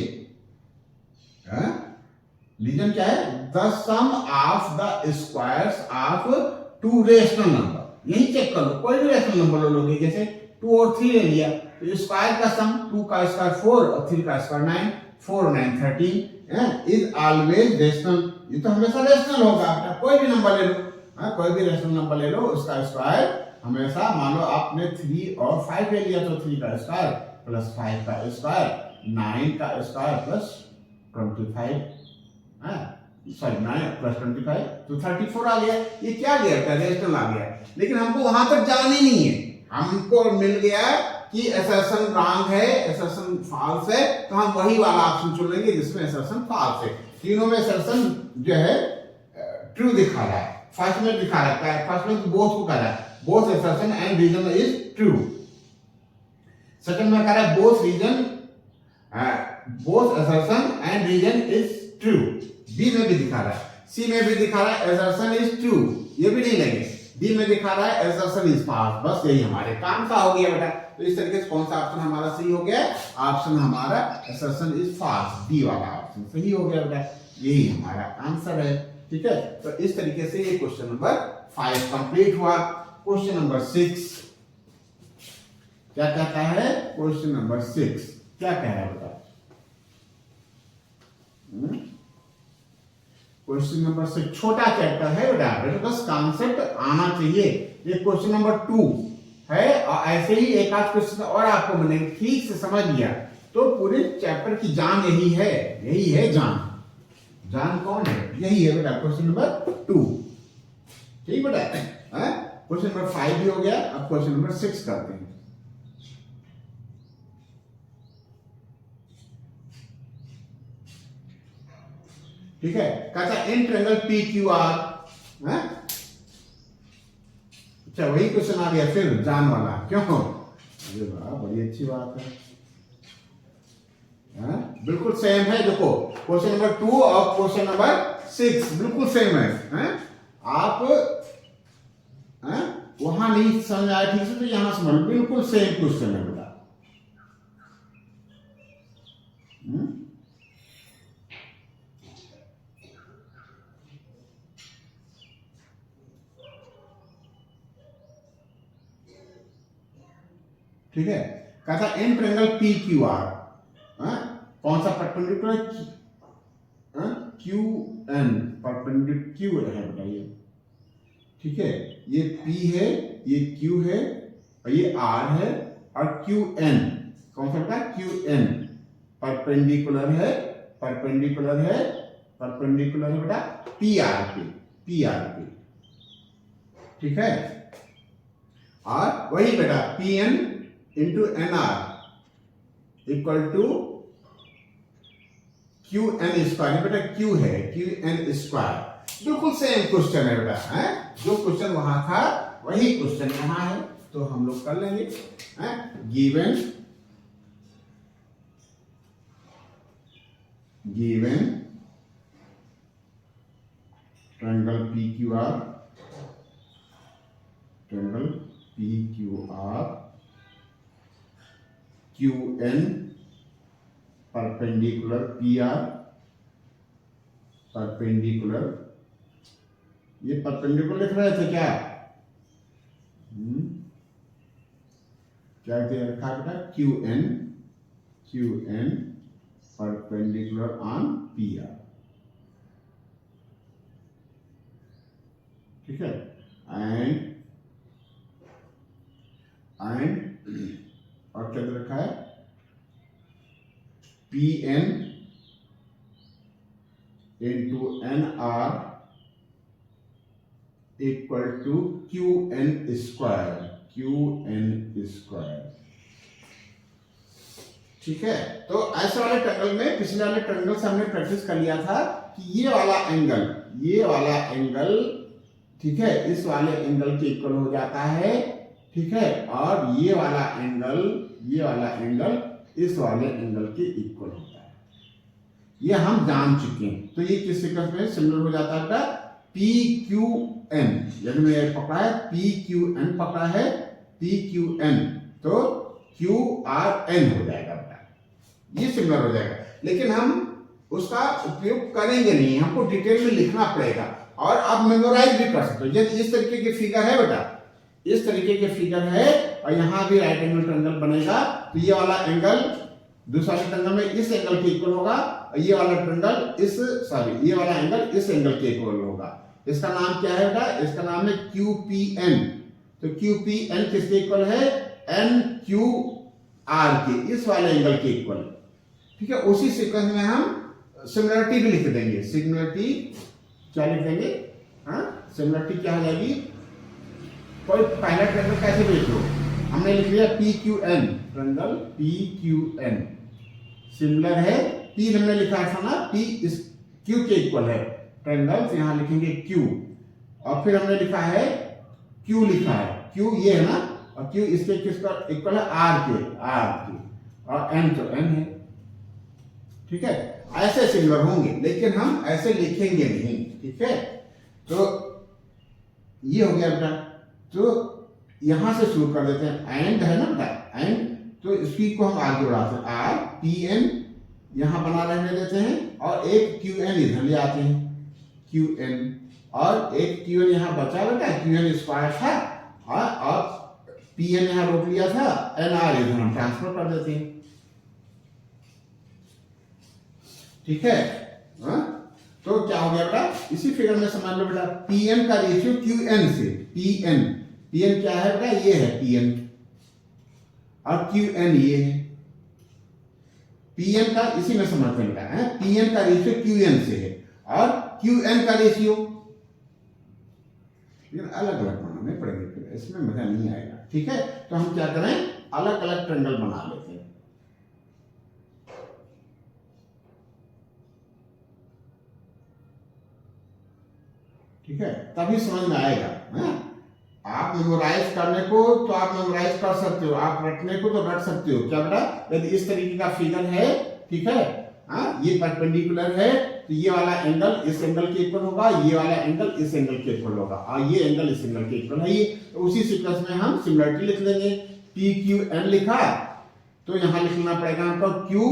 रीजन क्या है, the sum of the squares of two rational number. यही चेक कर लो, कोई भी रेशनल नंबर लो, जैसे 2 और 3 ले लिया, तो स्क्वायर का सम 2 का स्क्वायर 4 और 3 का स्क्वायर 9, 4 9 13 इज ऑलवेज रेशनल। ये तो हमेशा रेशनल होगा बेटा, कोई भी नंबर ले लो, कोई भी रेशनल नंबर ले लो, उसका स्क्वायर हमेशा, मान लो आपने 3 और 5 ले लिया, तो 3 का स्क्वायर प्लस 5 का स्क्वायर 9 का स्क्वायर प्लस 25, सॉरी 9 प्लस 25 तो 34 आ गया। ये क्या गया बेटा, रेशनल आ गया। लेकिन हमको वहां तक जाना ही नहीं है, हमको मिल गया कि असर्शन रॉन्ग है, असर्शन फॉल्स है, तो हम वही वाला ऑप्शन चुन लेंगे जिसमें असर्शन फॉल्स है। तीनों में असर्शन जो है ट्रू दिखा रहा है। फर्स्ट में दिखा रहा है, फर्स्ट में तो बोथ को कह रहा है, both assertion and reason is true. Second में कह रहा है both reason, both assertion and reason is true. B में भी दिखा रहा है, सी में भी दिखा रहा है असर्शन इज ट्रू, ये भी नहीं लगे। डी में दिखा रहा है असर्शन इज फॉल्स। बस यही हमारे काम का हो गया बेटा। तो इस तरीके से कौन सा ऑप्शन हमारा सही हो गया, ऑप्शन हमारा असर्शन इज फॉल्स, डी वाला ऑप्शन सही हो गया बेटा। यही हमारा आंसर है। ठीक है, तो इस तरीके से ये क्वेश्चन नंबर 5 कंप्लीट हुआ। क्वेश्चन नंबर 6 क्या कहता है, क्वेश्चन नंबर 6 क्या कह रहा है बेटा, क्वेश्चन नंबर 6 छोटा चैप्टर है बेटा, बस कॉन्सेप्ट आना चाहिए। ये क्वेश्चन नंबर 2 है, और ऐसे ही एक आध क्वेश्चन और आपको मिलेंगे, ठीक से समझ लिया तो पूरे चैप्टर की जान यही है, यही है जान। जान कौन है, यही है बेटा क्वेश्चन नंबर 2। ठीक बेटा, क्वेश्चन नंबर 5 भी हो गया, अब क्वेश्चन नंबर 6 करते हैं। ठीक है, कहता है in triangle P Q are. अच्छा वही क्वेश्चन आ गया फिर जान वाला, क्यों? अरे वाह, बड़ी अच्छी बात है। बिल्कुल सेम है, देखो क्वेश्चन नंबर 2 और क्वेश्चन नंबर 6 बिल्कुल सेम है। आप वहां नहीं समझ आया ठीक से, तो यहां समझ, बिल्कुल सेम क्वेश्चन है बेटा। ठीक है, कहता in triangle P Q R, कौन सा परपेंडिकुलर, क्यू एन परपेंडिकुलर क्यू है बताइए। ठीक है, ये पी है, ये क्यू है, और ये आर है, और क्यू एन कौन सा बेटा, क्यू एन परपेंडिकुलर है, परपेंडिकुलर है, परपेंडिकुलर है बेटा पी आर पे, पी आर पे। ठीक है, और वही बेटा P N into N R equal to Q N square. बेटा क्यू है, क्यू एन स्क्वायर, बिल्कुल सेम क्वेश्चन है बेटा। जो क्वेश्चन वहां था वही क्वेश्चन यहां है, तो हम लोग कर लेंगे। Given triangle P Q R, triangle P Q R, Q N perpendicular P R, perpendicular, ये परपेंडिकुलर लिख रहे थे क्या? क्या दे रखा बेटा, Q N perpendicular on P R. ठीक है, एंड और क्या दे रखा है, P N into N R equal to Q N square, Q N square. ठीक है, तो ऐसे वाले ट्रायंगल में, पिछले वाले ट्रायंगल से हमने प्रैक्टिस कर लिया था कि ये वाला एंगल ठीक है इस वाले एंगल के इक्वल हो जाता है। ठीक है, और ये वाला एंगल इस वाले एंगल के इक्वल होता है। ये हम जान चुके हैं। तो ये किस सीक्वेंस में सिमिलर हो जाता है बेटा, पी क्यू एन, यानी मैं पकड़ा है पी क्यू एन, पकड़ा है पी क्यू एन, तो क्यू आर एन हो जाएगा बेटा, ये सिमिलर हो जाएगा। लेकिन हम उसका उपयोग करेंगे नहीं, हमको डिटेल में लिखना पड़ेगा और आप मेमोराइज भी कर सकते हो। यदि इस तरीके की फिगर है बेटा, इस तरीके के फिगर है और यहाँ भी राइट एंगल ट्रायंगल बनेगा, तो ये वाला एंगल दूसरा ट्रायंगल में इस एंगल के इक्वल होगा और ये वाला ट्रायंगल ये वाला एंगल इस एंगल के इक्वल होगा। इसका नाम क्या है बेटा, इसका नाम है QPN। तो QPN किसके इक्वल है, NQR के, इस वाले एंगल के इक्वल। ठीक है, उसी सीक्वेंस में हम सिमिलरिटी भी लिख देंगे। सिमिलरिटी क्या लिख देंगे, हाँ सिमिलरिटी क्या हो जाएगी, कोई पहला ट्रायंगल कैसे भी लिख लो, हमने लिख लिया PQN, ट्रायंगल PQN सिमिलर है, P हमने लिखा था ना, P इस Q के इक्वल है ट्रायंगल, तो यहां लिखेंगे Q, और फिर हमने लिखा है Q, लिखा है Q ये है ना, और Q इसके किसका इक्वल है, R के, और N तो N है। ठीक है, ऐसे सिमिलर होंगे, लेकिन हम ऐसे लिखेंगे नहीं। ठीक है, तो ये हो गया बेटा। तो यहां से शुरू कर देते हैं, एंड है ना बेटा, एंड, तो इसकी को हम आगे बढ़ाते हैं, आर पी एन यहां बना रहने देते हैं, और एक क्यू एन इधर ले आते हैं, क्यू एन, और एक क्यू एन यहां बचा बेटा, क्यू एन स्क्वायर था, और पी एन यहां रोक लिया था, एन आर इधर हम ट्रांसफर कर देते हैं। ठीक है, तो क्या हो गया बेटा, इसी फिगर में समझ लो बेटा, पीएन का रेशियो क्यूएन से, पीएन क्या है बेटा, ये है पीएन, और क्यूएन ये है, पीएन का इसी में समझते बेटा है, पीएन का रेशियो क्यूएन से है, और क्यूएन का रेशियो, लेकिन अलग अलग बनाने पड़ेंगे, फिर इसमें मजा नहीं आएगा। ठीक है, तो हम क्या करें, अलग अलग ट्रायंगल बना लेते हैं। ठीक है, तभी समझ में आएगा। है? आप मेमोराइज करने को तो आप मेमोराइज कर सकते हो, आप रटने को तो रट सकते हो। क्या बेटा, यदि इस तरीके का फिगर है, ठीक है, ये परपेंडिकुलर है, तो ये वाला एंगल इस एंगल के इक्वल होगा, ये वाला एंगल इस एंगल के इक्वल होगा, और ये एंगल इस एंगल के इक्वल है। ये तो उसी सीक्वेंस में हम सिमिलरिटी लिख देंगे। पी क्यू एन लिखा, तो यहां लिखना पड़ेगा हमको क्यू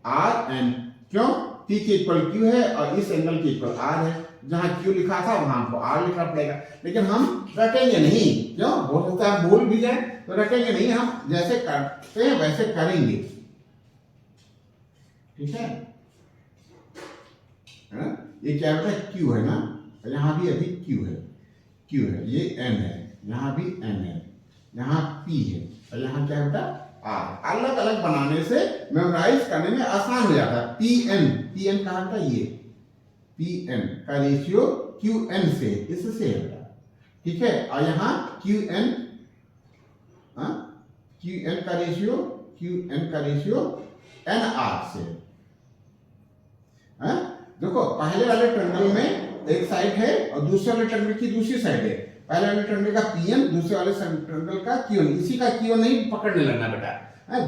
आर एन, क्यों, पी के इक्वल क्यू है और इस एंगल के इक्वल आर है, जहां क्यू लिखा था वहां हमको आर लिखना पड़ेगा। लेकिन हम रटेंगे नहीं, क्यों, हो सकता है भूल भी जाए, तो रटेंगे नहीं, हम जैसे करते हैं वैसे करेंगे। ठीक है, ये क्या होता है, क्यू है ना, यहाँ भी अभी क्यू है, ये एन है, यहाँ भी एन है, यहाँ पी है, और यहाँ क्या होता है आर। अलग अलग बनाने से मेमोराइज करने में आसान हो जाता है। पीएन कहाँ था, ये पीएन का रेशियो क्यूएन से, इससे है। ठीक है, और यहाँ क्यूएन का रेशियो एनआर से। देखो, पहले वाले ट्रायंगल में एक साइड है और दूसरे वाले ट्रायंगल की दूसरी साइड है। पहले वाले ट्रायंगल का पीएन, दूसरे वाले ट्रायंगल का क्यूएन। इसी का क्यूएन नहीं पकड़ने लगना बेटा,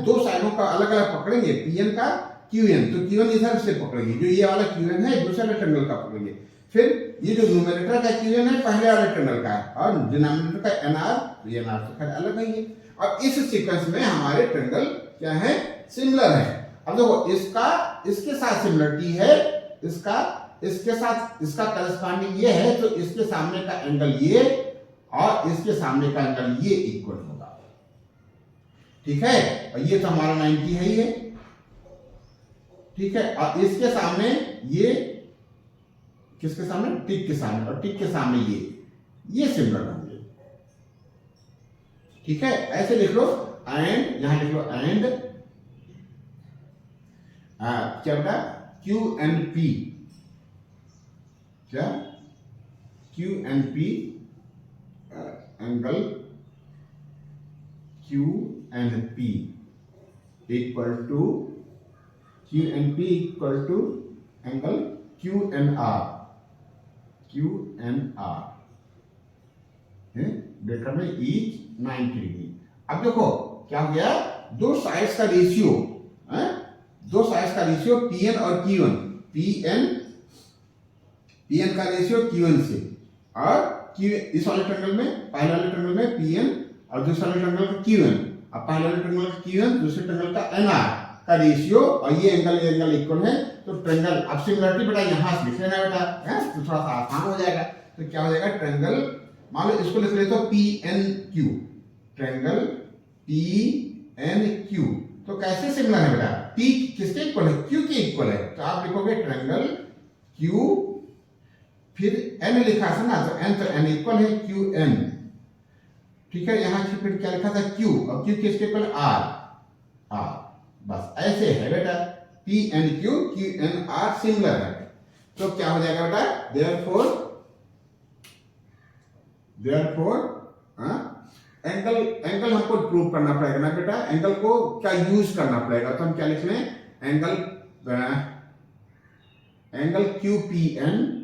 दो साइडों का अलग अलग पकड़ेंगे, पीएन का क्यूएन, तो क्यूएन इधर से पकड़ेंगे, जो ये वाला क्यूएन है दूसरे वाले ट्रायंगल का पकड़ेंगे। फिर ये जो न्यूमरेटर का क्यूएन है पहले वाले ट्रायंगल का है, और डिनोमिनेटर का एनआर, तो ये एनआर से खैर अलग नहीं है। अब इस सीक्वेंस में हमारे ट्रायंगल क्या है, सिमिलर है। अब देखो, इसका इसके साथ सिमिलरिटी है, इसका इसके साथ इसका करस्पॉन्डिंग ये है, तो इसके सामने का एंगल ये और इसके सामने का एंगल ये इक्वल होगा। ठीक है, और ये तो हमारा 90 है ही है। ठीक है, और इसके सामने ये, किसके सामने, टिक के सामने, और टिक के सामने ये सिमिलर होंगे। ठीक है, ऐसे लिख लो, एंड यहां लिख लो एंड क्या बेटा, क्यू एंड पी, क्या Q N P angle Q N P equal to Q N P equal to angle Q N R, data में ईच 90 डिग्री। अब देखो क्या हो गया, दो साइड्स का रेशियो पीएन और क्यूएन, पी एन का रेशियो क्यू एन से, और क्यू इस वाले ट्रायंगल में, पहले वाले ट्रायंगल में पी एन और दूसरे वाले ट्रायंगल का क्यू एन, अब पहले वाले ट्रायंगल का क्यू एन, दूसरे ट्रायंगल का एन आर का रेशियो, और ये एंगल इक्वल है, तो ट्रायंगल अब सिमिलरिटी बेटा यहाँ से लिख लेना बेटा, है तो थोड़ा सा आसान हो जाएगा। तो क्या हो जाएगा, ट्रायंगल मान लो इसको लिख लेते हो P N Q, triangle P N Q, तो कैसे सिमिलर है बेटा, पी किसके इक्वल है, क्यू के इक्वल है, तो आप लिखोगे ट्रायंगल क्यू, फिर एन लिखा था ना, तो एन इक्वल है क्यू एन, ठीक है। यहाँ फिर क्या लिखा था क्यू, और क्यू किसके इक्वल, आर, बस ऐसे है बेटा, P N Q, Q N R similar है। तो क्या हो जाएगा बेटा, देयरफॉर एंगल हमको प्रूव करना पड़ेगा ना बेटा, एंगल को क्या यूज करना पड़ेगा, तो हम क्या लिख लें, angle Q P N,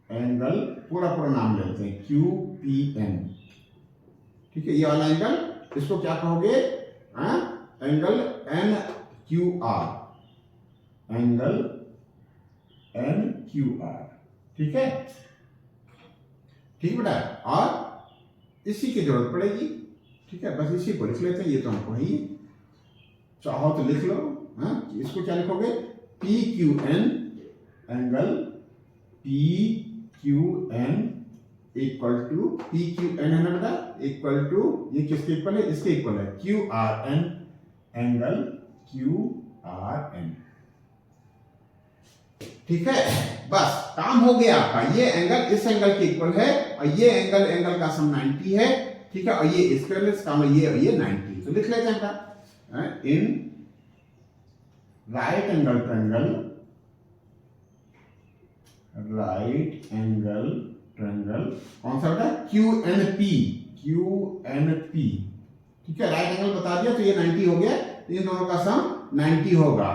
angle पूरा नाम लेते हैं क्यू पी एन, ठीक है। ये वाला एंगल, इसको क्या कहोगे, angle N Q R, angle N Q R, ठीक है, ठीक बेटा। और इसी की जरूरत पड़ेगी, ठीक है, बस इसी को लिख लेते हैं, ये तो हमको है ही, चाहो तो लिख लो, इसको क्या लिखोगे, P Q N, angle P Q N equal to, P Q N है ना बेटा, इक्वल टू, ये किसके इक्वल है, इसके इक्वल है, Q R N, angle Q R N, ठीक है। बस काम हो गया आपका, ये एंगल इस एंगल के इक्वल है, और ये एंगल का सम 90 है, ठीक है, और ये इसके काम है, ये 90, तो लिख लेते हैं बेटा, इन राइट एंगल ट्रायंगल कौन सा बेटा, क्यू एन पी, ठीक है, राइट एंगल बता दिया, तो ये 90 हो गया, तो इन दोनों का सम 90 होगा।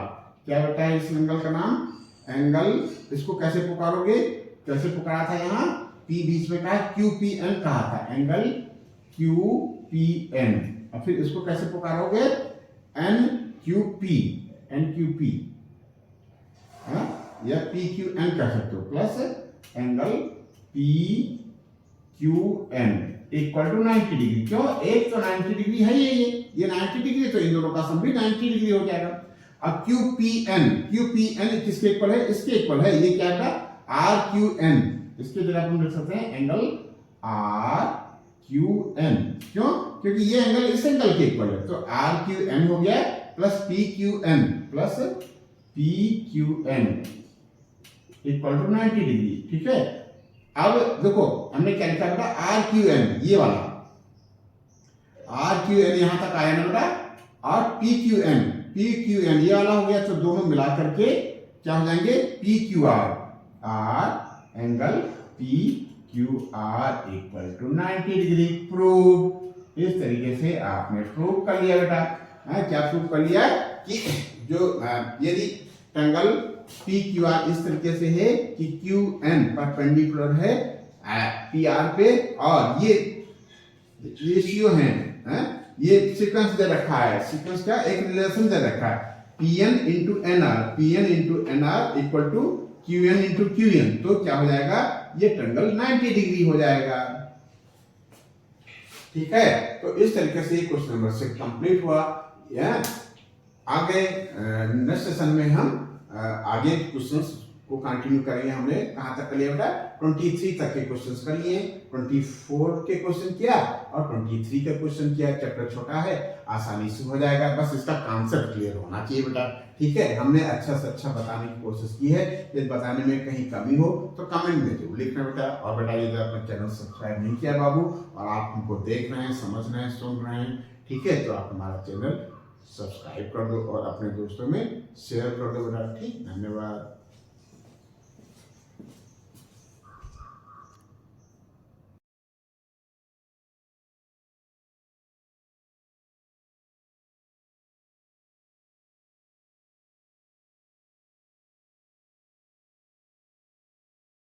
क्या बेटा है इस एंगल का नाम, एंगल, इसको कैसे पुकारोगे, कैसे पुकारा था, यहाँ पी बीच में कहा, क्यू पी एन कहा था, एंगल क्यू पी एन, और फिर इसको कैसे पुकारोगे, एन क्यू पी, या पी क्यू एन कह सकते हो, plus angle P Q N equal to 90 degree, क्यों, एक तो 90 डिग्री है, ये 90 डिग्री, तो इन दोनों का सम भी 90 डिग्री हो जाएगा। अब क्यू पी एन किसके इक्वल है, इसके इक्वल है, ये क्या है, आर क्यू एन, इसके जगह हम लिख सकते हैं एंगल आर क्यू एन, क्यों, क्योंकि ये एंगल इस एंगल के इक्वल है, तो आर क्यू एन हो गया, plus P Q N equal to 90 degree, ठीक है। अब देखो हमने क्या लिखा बेटा, आर क्यू एन, ये वाला आर क्यू एन यहां तक आया ना बेटा, और पी क्यू एन ये वाला हो गया, तो दोनों मिला करके क्या हो जाएंगे, P Q R angle P Q R equal to 90 degree, prove. इस तरीके से आपने प्रूव कर लिया बेटा, क्या प्रूव कर लिया कि जो यदि ट्रायंगल पी क्यू आर इस तरीके से है कि क्यू एन परपेंडिकुलर है पी आर पे, और ये रेशियो है, ये सीक्वेंस दे रखा है, सीक्वेंस क्या, एक रिलेशन दे रखा है, Pn into N R equal to Qn into Qn, तो क्या हो जाएगा, ये ट्रायंगल 90 डिग्री हो जाएगा, ठीक है। तो इस तरीके से क्वेश्चन नंबर 6 कंप्लीट हुआ। आगे नेक्स्ट सेशन में हम आगे क्वेश्चंस को कंटिन्यू करेंगे। हमने कहां तक कर लिया बेटा, 23 तक के क्वेश्चंस कर लिए, 24 के क्वेश्चन किया और 23 का क्वेश्चन किया। चैप्टर छोटा है, आसानी से हो जाएगा, बस इसका कॉन्सेप्ट क्लियर होना चाहिए बेटा, ठीक है। हमने अच्छा से अच्छा बताने की कोशिश की है, यदि बताने में कहीं कमी हो तो कमेंट में जरूर लिखना बेटा। और बेटा यदि आपने चैनल सब्सक्राइब नहीं किया बाबू, और आप हमको देख रहे हैं, समझ रहे हैं, सुन रहे हैं, ठीक है, तो आप हमारा चैनल सब्सक्राइब कर दो और अपने दोस्तों में शेयर कर दो बेटा, ठीक। धन्यवाद।